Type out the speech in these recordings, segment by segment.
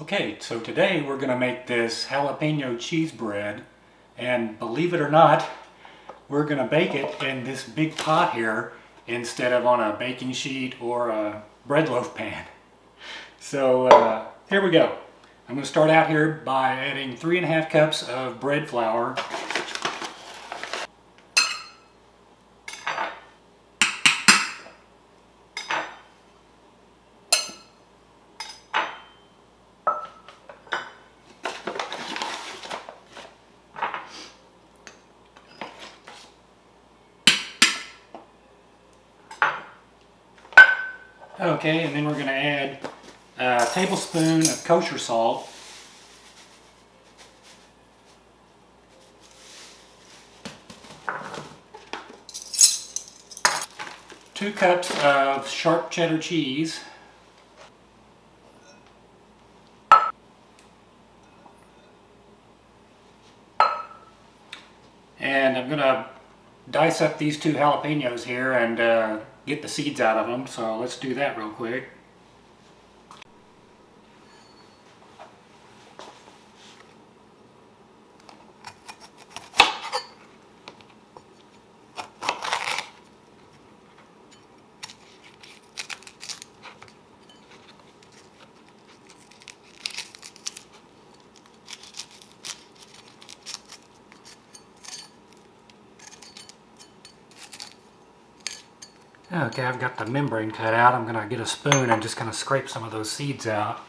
Okay, so today we're going to make this jalapeno cheese bread, and believe it or not, we're going to bake it in this big pot here instead of on a baking sheet or a bread loaf pan. So here we go. I'm going to start out here by adding 3½ cups of bread flour. Okay, and then we're going to add a tablespoon of kosher salt, two cups of sharp cheddar cheese, and I'm going to dice up these 2 jalapenos here and get the seeds out of them, so let's do that real quick. Okay, I've got the membrane cut out. I'm going to get a spoon and just kind of scrape some of those seeds out.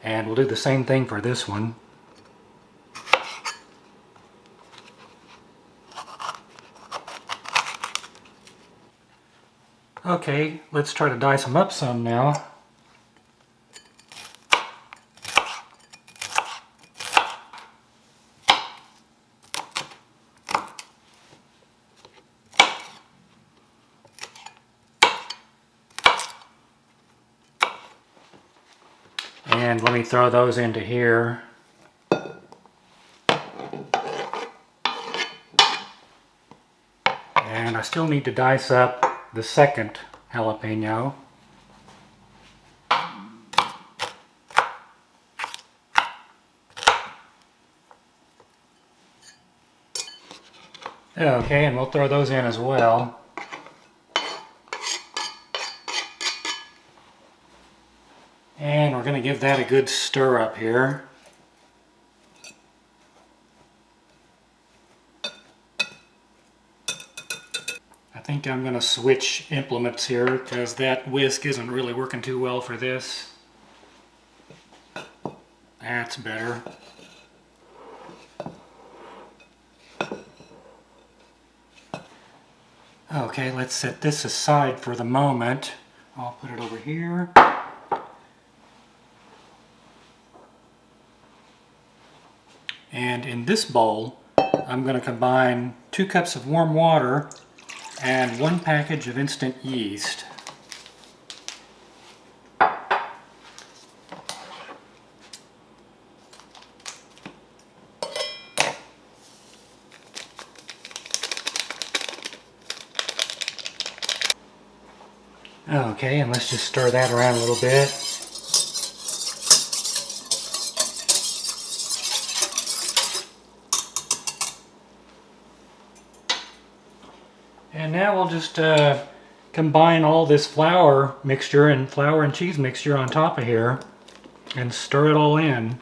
And we'll do the same thing for this one. Okay, let's try to dice them up some now. And let me throw those into here. And I still need to dice up the second jalapeno. Okay, and we'll throw those in as well. And we're going to give that a good stir up here. I think I'm going to switch implements here because that whisk isn't really working too well for this. That's better. Okay, let's set this aside for the moment. I'll put it over here. And in this bowl, I'm going to combine 2 cups of warm water and 1 package of instant yeast. Okay, and let's just stir that around a little bit. And now we'll just combine all this flour mixture and flour and cheese mixture on top of here and stir it all in.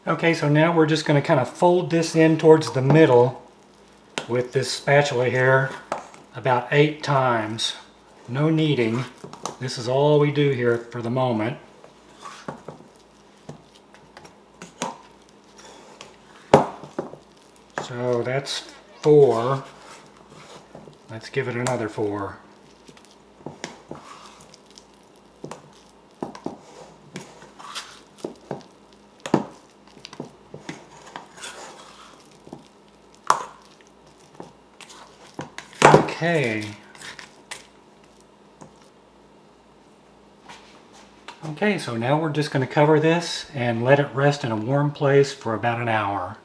Okay, so now we're just going to kind of fold this in towards the middle with this spatula here about 8 times. No kneading. This is all we do here for the moment. So that's 4. Let's give it another 4. Okay. Okay, so now we're just going to cover this and let it rest in a warm place for about an hour.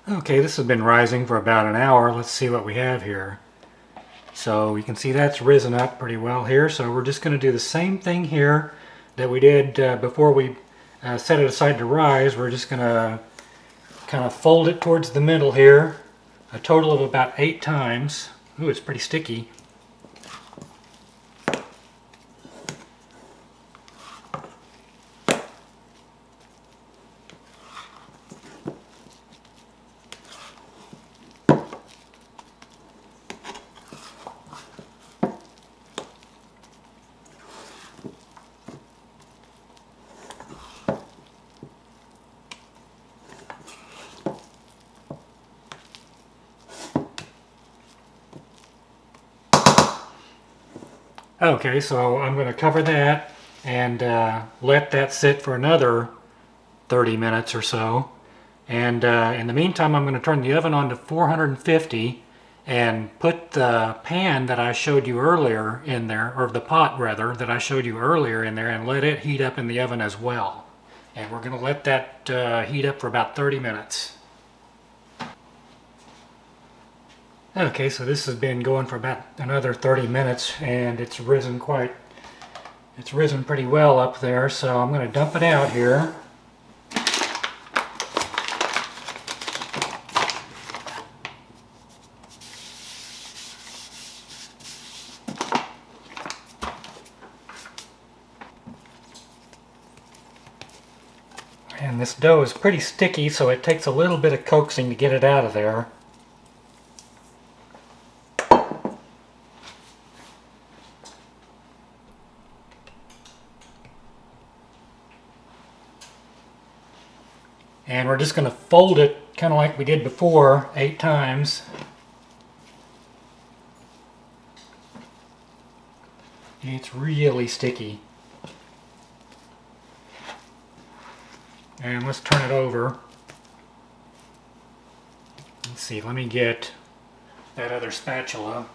Okay, this has been rising for about an hour. Let's see what we have here. So you can see that's risen up pretty well here. So we're just going to do the same thing here that we did before we set it aside to rise. We're just going to kind of fold it towards the middle here, a total of about 8 times. Ooh, it's pretty sticky. Okay, so I'm going to cover that and let that sit for another 30 minutes or so. And in the meantime, I'm going to turn the oven on to 450 and put the pan that I showed you earlier in there, or the pot rather, that I showed you earlier in there, and let it heat up in the oven as well. And we're going to let that heat up for about 30 minutes. Okay, so this has been going for about another 30 minutes and it's risen pretty well up there, so I'm going to dump it out here. And this dough is pretty sticky, so it takes a little bit of coaxing to get it out of there. And we're just going to fold it kind of like we did before, 8 times. It's really sticky. And let's turn it over. Let's see, let me get that other spatula.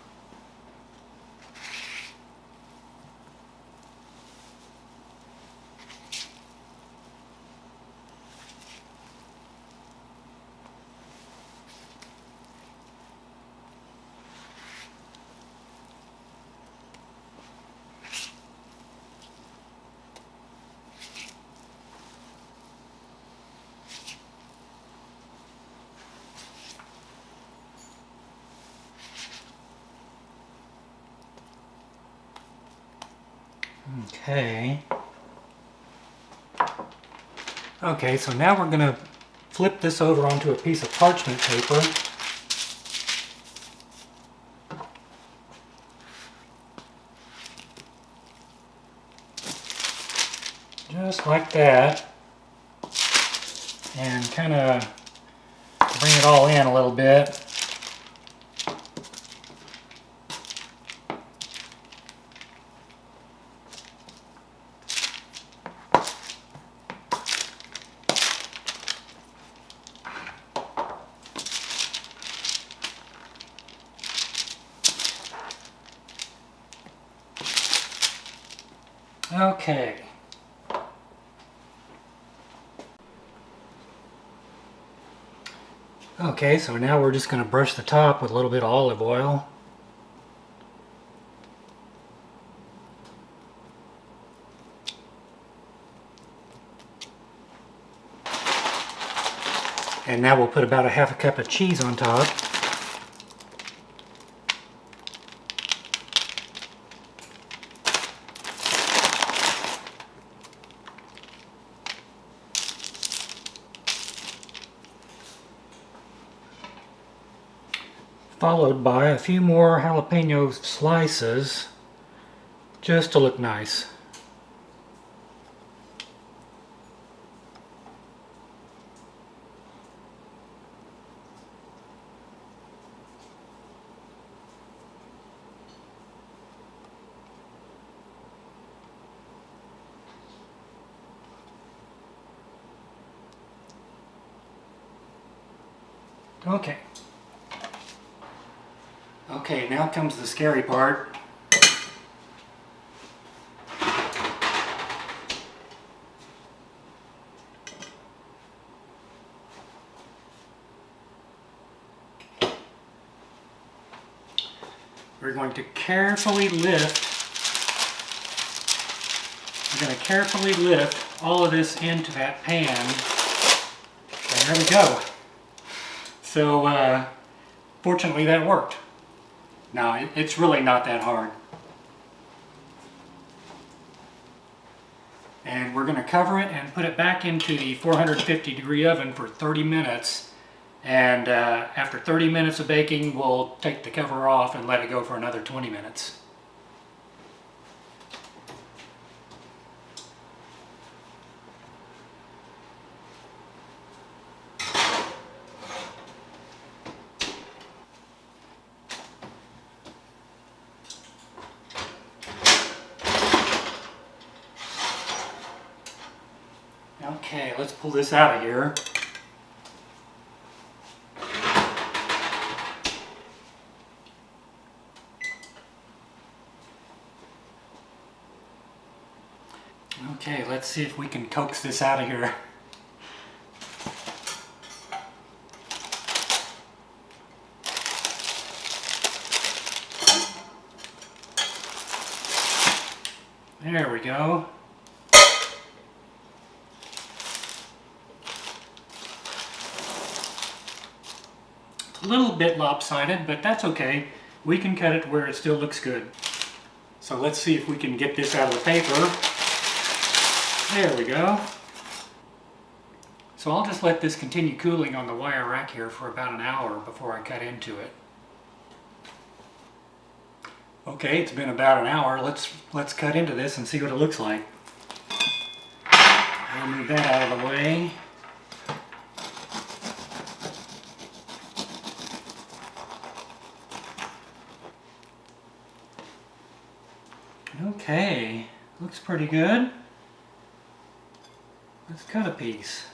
Okay, so now we're going to flip this over onto a piece of parchment paper. Just like that. And kind of bring it all in a little bit. Okay. Okay, so now we're just going to brush the top with a little bit of olive oil. And now we'll put about a half a cup of cheese on top. Followed by a few more jalapeno slices, just to look nice. Okay. Okay, now comes the scary part. We're going to carefully lift. We're going to carefully lift all of this into that pan. And there we go. So, fortunately that worked. Now, it's really not that hard. And we're going to cover it and put it back into the 450-degree oven for 30 minutes. And after 30 minutes of baking, we'll take the cover off and let it go for another 20 minutes. Okay, let's pull this out of here. Okay, let's see if we can coax this out of here. There we go. It's a little bit lopsided, but that's okay. We can cut it where it still looks good. So let's see if we can get this out of the paper. There we go. So I'll just let this continue cooling on the wire rack here for about an hour before I cut into it. Okay, it's been about an hour. Let's cut into this and see what it looks like. I'll move that out of the way. Okay, looks pretty good. Let's cut a piece.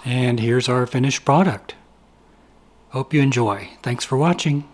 And here's our finished product. Hope you enjoy. Thanks for watching.